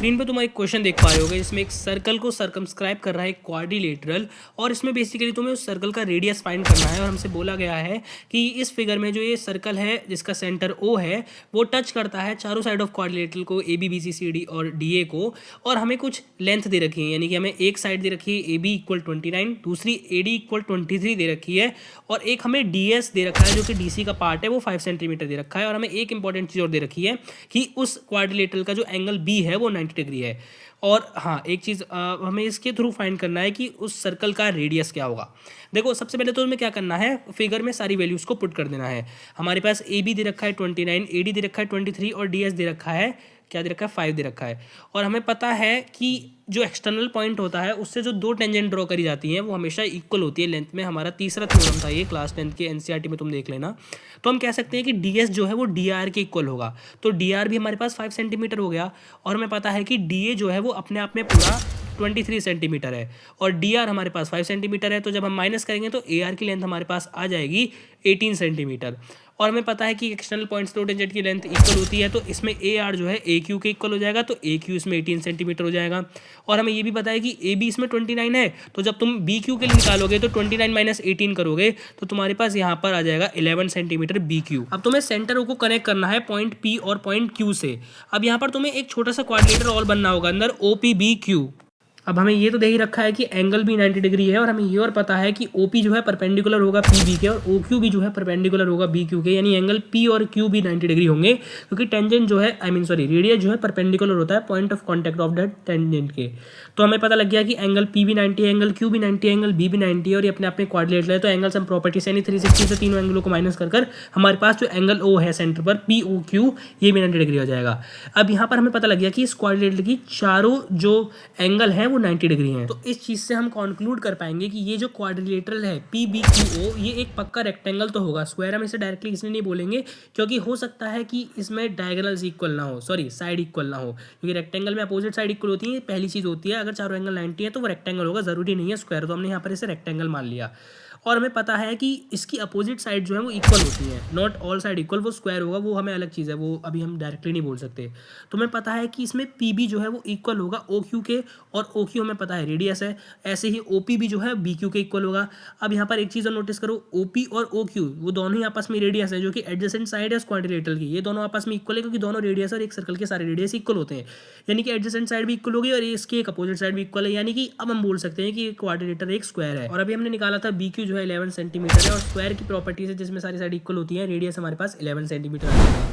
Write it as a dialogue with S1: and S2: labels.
S1: Screen पे तुम एक क्वेश्चन देख पा रहे होगे जिसमें एक सर्कल को सर्कमस्क्राइब कर रहा है एक क्वाड्रिलेटरल, और इसमें बेसिकली तुम्हें उस सर्कल का रेडियस फाइंड करना है। और हमसे बोला गया है कि इस फिगर में जो ये सर्कल है जिसका सेंटर ओ है वो टच करता है चारों साइड ऑफ क्वाड्रिलेटरल को, A B B C C D और डी ए को। और हमें कुछ लेंथ दे रखी है, यानी कि हमें एक साइड दे रखी है ए बी इक्वल 29, दूसरी ए डी इक्वल 23 दे रखी है, और एक हमें डी एस दे रखा है जो कि डी सी का पार्ट है वो 5 सेंटीमीटर दे रखा है। और हमें एक इंपॉर्टेंट चीज़ और दे रखी है कि उस क्वाड्रिलेटरल का जो एंगल बी है वो 90 डिग्री है। और हाँ, एक चीज़ हमें इसके थ्रू फाइंड करना है कि उस सर्कल का रेडियस क्या होगा। देखो, सबसे पहले तो हमें क्या करना है, फिगर में सारी वैल्यूज़ को पुट कर देना है। हमारे पास ए बी दे रखा है 29, ए डी दे रखा है 23 और डी एस दे रखा है, क्या दे रखा है, 5 दे रखा है। और हमें पता है कि जो एक्सटर्नल पॉइंट होता है उससे जो दो टेंजेंट ड्रॉ करी जाती हैं वो हमेशा इक्वल होती है लेंथ में। हमारा तीसरा थ्योरम था ये, क्लास 10 के एनसीईआरटी में तुम देख लेना। तो हम कह सकते हैं कि डी एस जो है वो डी आर के इक्वल होगा। तो डी आर भी हमारे पास 5 सेंटीमीटर हो गया, और हमें पता है कि डी ए जो है वो अपने आप में पूरा 23 सेंटीमीटर है, और डी आर हमारे पास 5 सेंटीमीटर है। तो जब हम माइनस करेंगे तो ए आर की लेंथ हमारे पास आ जाएगी 18 सेंटीमीटर। और हमें पता है कि एक्सटर्नल पॉइंट्स दो टेंजेंट की लेंथ इक्वल होती है, तो इसमें ए आर जो है ए क्यू के इक्वल हो जाएगा, तो ए क्यू इसमें 18 सेंटीमीटर हो जाएगा। और हमें ये भी पता है कि ए बी इसमें 29 है, तो जब तुम बी क्यू के लिए निकालोगे तो 29 माइनस 18 करोगे तो तुम्हारे पास यहाँ पर आ जाएगा 11 सेंटीमीटर बी क्यू। अब तुम्हें सेंटर को कनेक्ट करना है पॉइंट पी और पॉइंट क्यू से। अब यहाँ पर तुम्हें एक छोटा सा क्वाड्रिलेटरल और बनना होगा अंदर, ओ पी बी क्यू। अब हमें ये तो दे ही रखा है कि एंगल भी 90 डिग्री है, और हमें ये और पता है कि ओ पी जो है परपेंडिकुलर होगा पी बी के, और ओ क्यू भी जो है परपेंडिकुलर होगा बी क्यू के, यानी एंगल पी और क्यू भी 90 डिग्री होंगे, क्योंकि टेंजेंट जो है रेडियस जो है परपेंडिकुलर होता है point of contact of that tangent के। तो हमें पता लग गया कि एंगल पी भी 90 है, एंगल क्यू भी 90 है, एंगल बी भी 90 है, और ये अपने आप में क्वाड्रिलेटरल है। तो एंगल सम प्रॉपर्टीज यानी 360 से तीनों एंगलों को माइनस कर हमारे पास जो एंगल ओ है सेंटर पर पी ओ क्यू, ये भी 90 डिग्री हो जाएगा। अब यहाँ पर हमें पता लग गया कि इस क्वाड्रिलेटरल की चारों जो एंगल है वो 90 डिग्री हैं। तो इस चीज़ से हम कंक्लूड कर पाएंगे कि ये जो क्वाड्रिलेटरल है पी बी क्यू ओ, ये एक पक्का रेक्टेंगल तो होगा। स्क्वायर हम इसे डायरेक्टली इसलिए नहीं बोलेंगे क्योंकि हो सकता है कि इसमें डायगोनल्स इक्वल ना हो, सॉरी साइड इक्वल ना हो, क्योंकि रेक्टेंगल में अपोजिट साइड इक्वल होती है, पहली चीज़ होती है। अगर चारों एंगल 90 है तो वो रेक्टेंगल होगा, जरूरी नहीं है स्क्वायर। तो हमने यहाँ पर इसे रेक्टेंगल मान लिया। और हमें पता है कि इसकी अपोजिट साइड जो है वो इक्वल होती है, नॉट ऑल साइड इक्वल, वो स्क्वायर होगा, वो हमें अलग चीज़ है, वो अभी हम डायरेक्टली नहीं बोल सकते। तो हमें पता है कि इसमें पी बी जो है वो इक्वल होगा ओ क्यू के, और ओ क्यू हमें पता है रेडियस है। ऐसे ही ओ पी भी जो है बी क्यू के इक्वल होगा। अब यहाँ पर एक चीज़ और नोटिस करो, ओ पी और ओ क्यू वो दोनों ही आपस में रेडियस है, जो कि एडजेसेंट साइड है क्वाड्रिलेटरल की, ये दोनों आपस में इक्वल है, क्योंकि दोनों रेडियस और एक सर्कल के सारे रेडियस इक्वल होते हैं। यानी कि एडजेसेंट साइड भी इक्वल होगी और इसकी एक अपोजिट साइड भी इक्वल है, यानी कि अब हम बोल सकते हैं कि क्वाड्रिलेटर एक स्क्वायर है। और अभी हमने निकाला था बी क्यू जो है 11 सेंटीमीटर है, और स्क्वायर की प्रॉपर्टी है जिसमें सारी साइड इक्वल होती है, रेडियस हमारे पास 11 सेंटीमीटर है।